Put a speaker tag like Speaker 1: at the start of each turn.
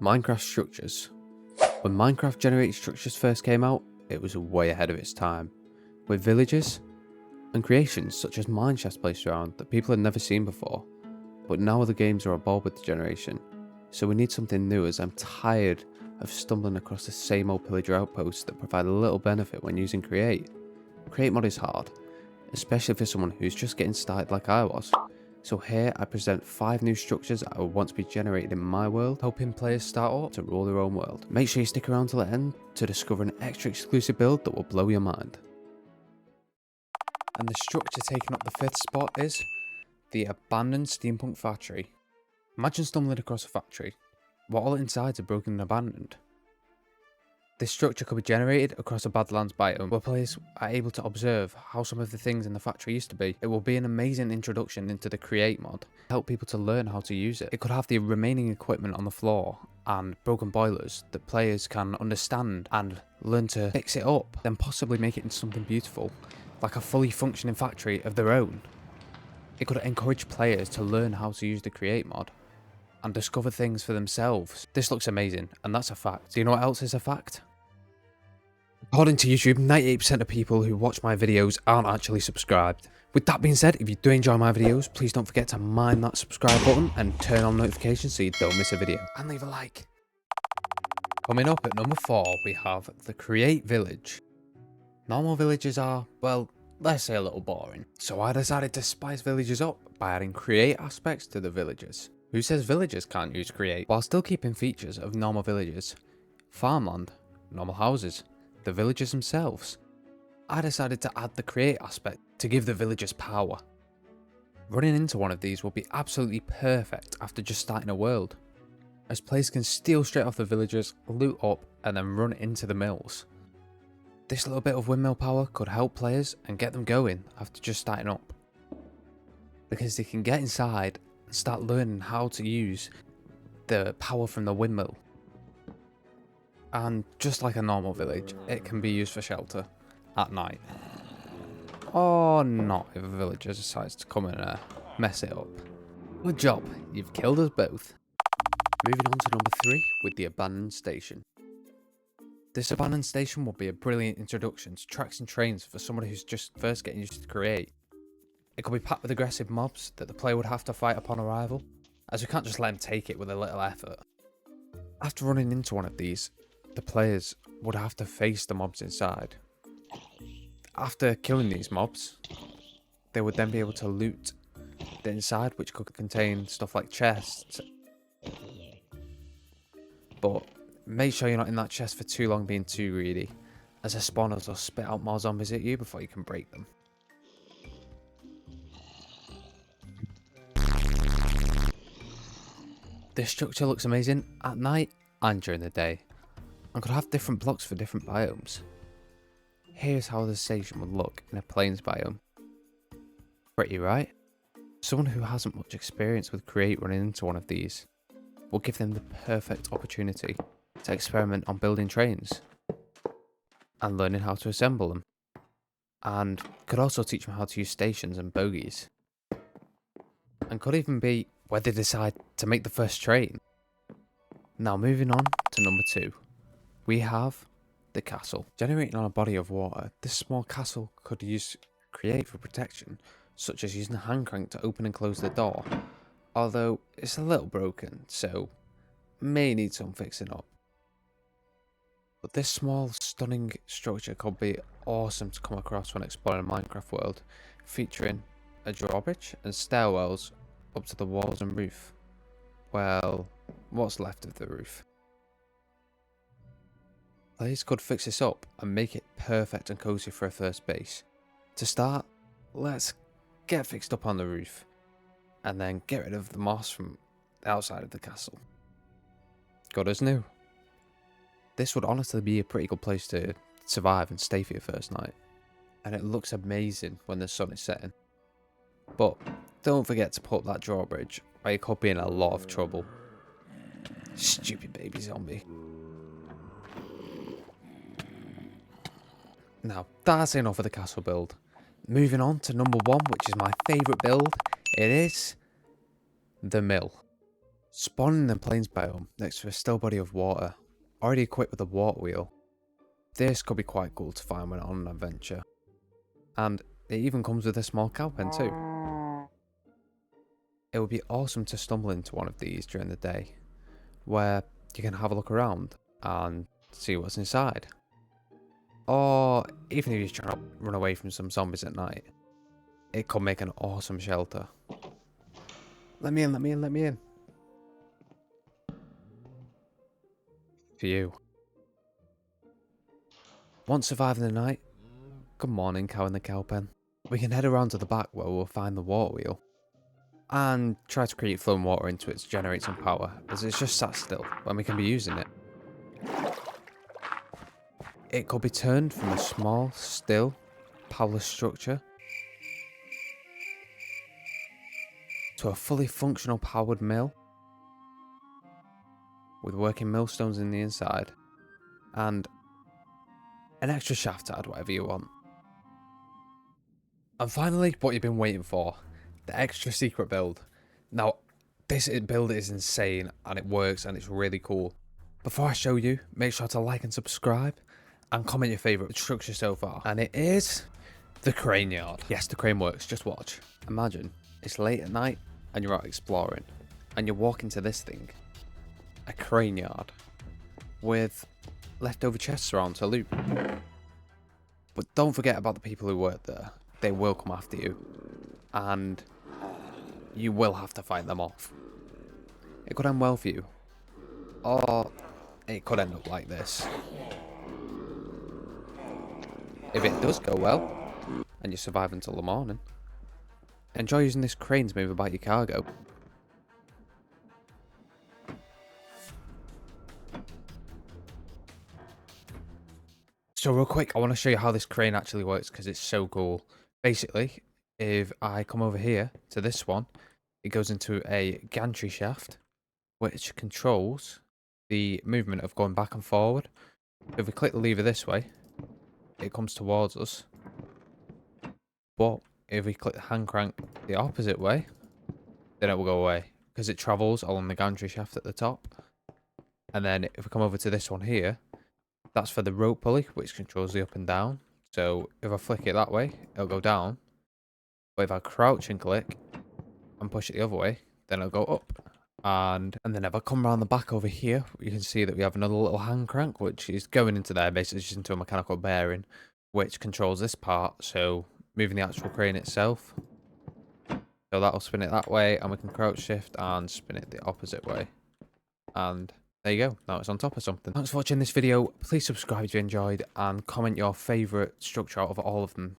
Speaker 1: Minecraft structures. When Minecraft generated structures first came out, it was way ahead of its time, with villages and creations such as mine shafts placed around that people had never seen before. But now other games are aboard with the generation, so we need something new, as I'm tired of stumbling across the same old pillager outposts that provide a little benefit when using Createmod is hard, especially for someone who's just getting started like I was. So here I present 5 new structures that will once be generated in my world, helping players start up to rule their own world. Make sure you stick around till the end to discover an extra exclusive build that will blow your mind. And the structure taking up the 5th spot is the abandoned Steampunk Factory. Imagine stumbling across a factory, where all insides are broken and abandoned. This structure could be generated across a Badlands biome, where players are able to observe how some of the things in the factory used to be. It will be an amazing introduction into the Createmod, help people to learn how to use it. It could have the remaining equipment on the floor and broken boilers that players can understand and learn to fix it up, then possibly make it into something beautiful, like a fully functioning factory of their own. It could encourage players to learn how to use the Createmod and discover things for themselves. This looks amazing, and that's a fact. Do you know what else is a fact? According to YouTube, 98% of people who watch my videos aren't actually subscribed. With that being said, if you do enjoy my videos, please don't forget to mine that subscribe button and turn on notifications so you don't miss a video. And leave a like. Coming up at number 4, we have the Create Village. Normal villages are, well, let's say a little boring. So I decided to spice villages up by adding create aspects to the villages. Who says villagers can't use create, while still keeping features of normal villages? Farmland, normal houses, the villagers themselves. I decided to add the create aspect to give the villagers power. Running into one of these will be absolutely perfect after just starting a world, as players can steal straight off the villagers, loot up, and then run into the mills. This little bit of windmill power could help players and get them going after just starting up, because they can get inside and start learning how to use the power from the windmill. And just like a normal village, it can be used for shelter at night. Or not if a villager decides to come and mess it up. Good job, you've killed us both. Moving on to number 3 with the abandoned station. This abandoned station will be a brilliant introduction to tracks and trains for someone who's just first getting used to create. It could be packed with aggressive mobs that the player would have to fight upon arrival, as we can't just let them take it with a little effort. After running into one of these, the players would have to face the mobs inside. After killing these mobs, they would then be able to loot the inside, which could contain stuff like chests. But make sure you're not in that chest for too long being too greedy, as the spawners will spit out more zombies at you before you can break them. This structure looks amazing at night and during the day, and could have different blocks for different biomes. Here's how the station would look in a plains biome. Pretty, right? Someone who hasn't much experience with Create running into one of these will give them the perfect opportunity to experiment on building trains and learning how to assemble them, and could also teach them how to use stations and bogies, and could even be where they decide to make the first train. Now moving on to number 2, we have the castle. Generating on a body of water, this small castle could use create for protection, such as using a hand crank to open and close the door, although it's a little broken, so may need some fixing up. But this small, stunning structure could be awesome to come across when exploring a Minecraft world, featuring a drawbridge and stairwells up to the walls and roof. Well, what's left of the roof. Players could fix this up and make it perfect and cozy for a first base. To start, let's get fixed up on the roof, and then get rid of the moss from the outside of the castle. Good as new. This would honestly be a pretty good place to survive and stay for your first night, and it looks amazing when the sun is setting. But don't forget to put up that drawbridge, or you could be in a lot of trouble. Stupid baby zombie. Now that's enough of the castle build. Moving on to number 1, which is my favourite build. It is the mill. Spawning in the plains biome next to a still body of water, already equipped with a water wheel. This could be quite cool to find when on an adventure. And it even comes with a small cow pen too. It would be awesome to stumble into one of these during the day, where you can have a look around and see what's inside. Or even if you're just trying to run away from some zombies at night, it could make an awesome shelter. Let me in, let me in, let me in. For you. Once surviving the night, good morning, cow in the cow pen. We can head around to the back where we'll find the water wheel and try to create flowing water into it to generate some power, as it's just sat still when we can be using it. It could be turned from a small, still, powerless structure to a fully functional powered mill with working millstones in the inside and an extra shaft to add whatever you want. And finally, what you've been waiting for, the extra secret build. Now, this build is insane and it works and it's really cool. Before I show you, make sure to like and subscribe and comment your favourite structure so far. And it is the crane yard. Yes, the crane works, just watch. Imagine it's late at night and you're out exploring and you walk into this thing, a crane yard with leftover chests around to loot. But don't forget about the people who work there. They will come after you and you will have to fight them off. It could end well for you, or it could end up like this. If it does go well and you survive until the morning, enjoy using this crane to move about your cargo. So real quick, I want to show you how this crane actually works because it's so cool. Basically, if I come over here to this one, it goes into a gantry shaft, which controls the movement of going back and forward. If we click the lever this way, it comes towards us. But if we click the hand crank the opposite way, then it will go away because it travels along the gantry shaft at the top. And then if we come over to this one here, that's for the rope pulley, which controls the up and down. So if I flick it that way, it'll go down. But if I crouch and click and push it the other way, then it'll go up. And then if I come around the back over here, you can see that we have another little hand crank, which is going into there, basically just into a mechanical bearing, which controls this part. So moving the actual crane itself. So that'll spin it that way, and we can crouch shift and spin it the opposite way. And there you go, now it's on top of something. Thanks for watching this video. Please subscribe if you enjoyed and comment your favourite structure out of all of them